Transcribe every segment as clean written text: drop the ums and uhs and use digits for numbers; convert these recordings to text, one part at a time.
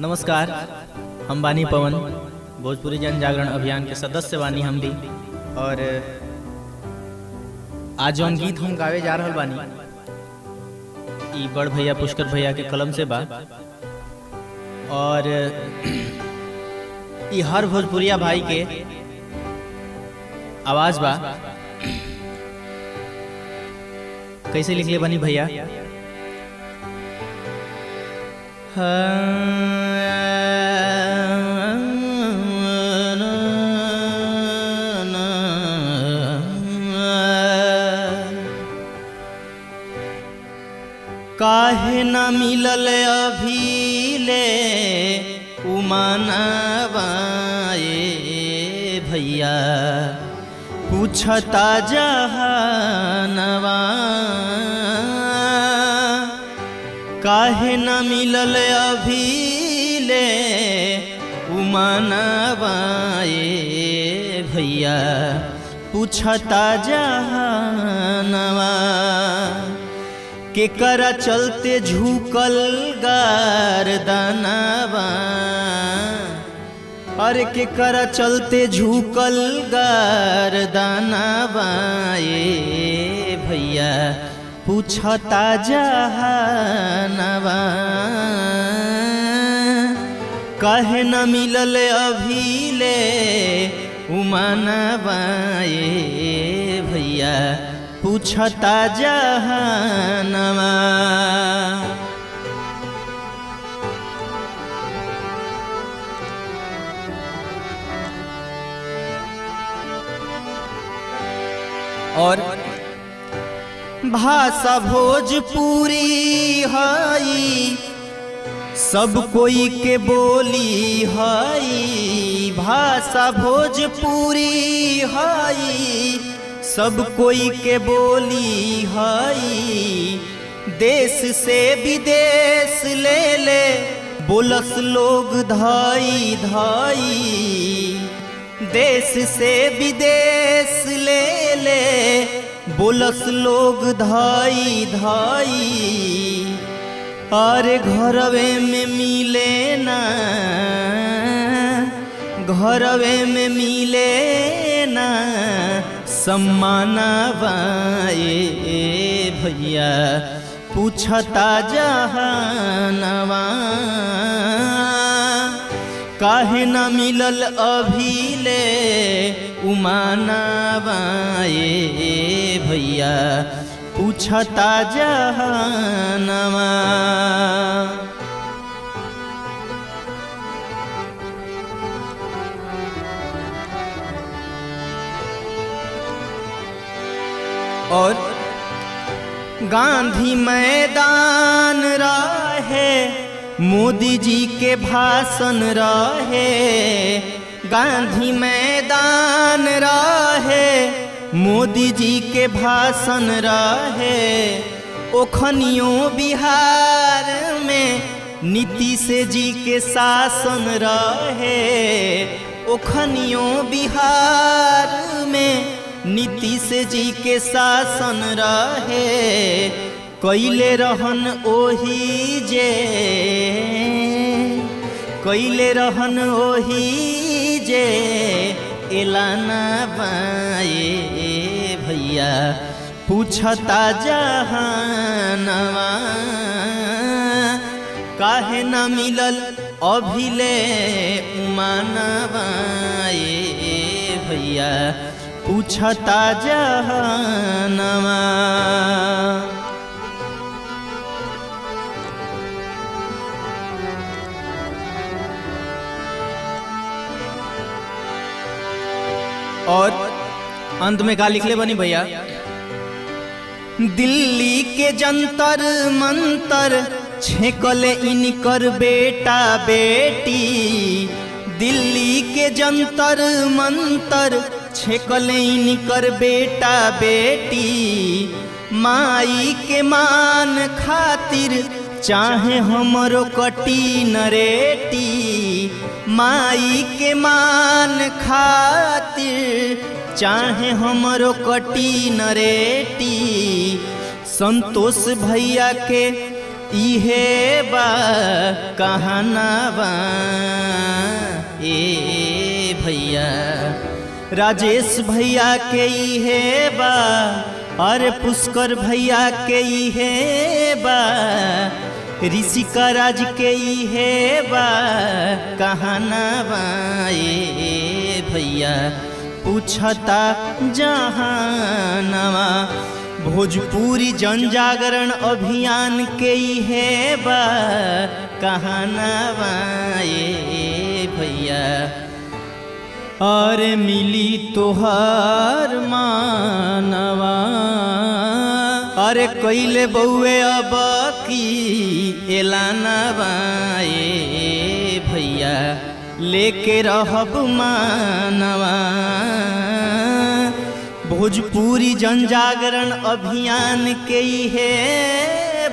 नमस्कार, हम बानी पवन, भोजपुरी जन जागरण अभियान के सदस्य बानी हम भी। और आज जौन गीत हम गावे जा रहल बानी ई बड़ भैया पुष्कर भैया के कलम से बा। और ई हर भोजपुरिया भाई के आवाज बा। कैसे लिखले बानी भैया? काहे न मिलल अभी ले उमानवाए भैया, पूछता जहानवा। काहे न मिलल अभी ले उमानवाए भैया, पूछता जहानवा। केकरा चलते झुकल गर्दनवा, अरे केकरा चलते झुकल गर्दनवा ए भैया, पूछता जहानवा। काहे न मिलल अभी ले उमानवा ए भैया, पूछता जहानवा। और भाषा भोजपुरी हई, सब कोई के बोली हई। भाषा भोजपुरी हई, सब कोई के बोली हई। देश से विदेश ले ले बोलस लोग धाई धाई। देश से विदेश ले ले बोलस लोग धाई धाई। अरे घरवे में मिले ना, घरवे में मिले ना सम्मानवा ए भैया, पूछता जहानवा। काहे न मिलल अभी ले उमानवा ए भैया, पूछता जहानवा। और गांधी मैदान रहे, मोदी जी के भाषण रहे। गांधी मैदान रहे, मोदी जी के भाषण रहे। ओखनियों बिहार में नीतीश जी के शासन रहे। ओखनियों बिहार में नीतीश जी के शासन रहे। कैले रहन ओही जे, कैले रहन ओही जे एलानवा ए भैया, पूछता जहानवा। काहे न मिलल अभी ले उमानवा ए भैया, पूछता जहानवा। और अंत में का लिखले बनी भैया? दिल्ली के जंतर मंतर छेकले इनकर बेटा बेटी। दिल्ली के जंतर मंतर छेकले इनकर बेटा बेटी। माई के मान खातिर चाहे हमरो कटी नरेटी। माई के मान खातिर चाहे हमरो कटी नरेटी। संतोष भैया के इहे बा कहनावा ए भैया। राजेश भैया के इहे बा और पुष्कर भैया के इहे बा, ऋषिका राज के इहे बा कहनावा ए भैया। पूछता जहानवा भोजपुरी जन जागरण अभियान के इहे बा कहनावा ए भैया। और मिली तोहार मानवा अरे कैले बउए अब की एलानवा ए भैया। लेके रहब मानवा भोजपुरी जन जागरण अभियान के इहे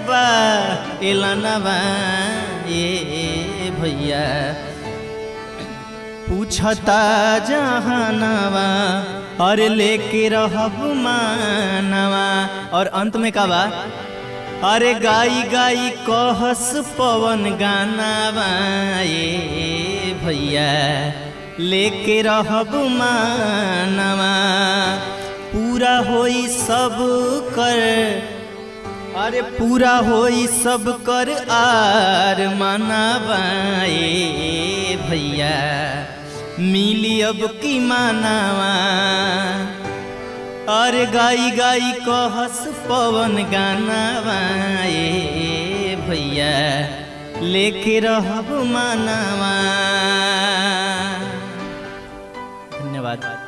बा एलानवा ए भैया। पूछता जहानवा और लेके रहब मानवा। और अंत में का बा, अरे गाई गाई कहस पवन गानावा ए भैया। लेके रहब मानवा पूरा होई सब कर, अरे पूरा होई सब कर आर मानवा ए भैया। मिली अब की मानवा अरे गाई गाई कहस पवन गानावा ए भैया। लेके रहब मानवा। धन्यवाद।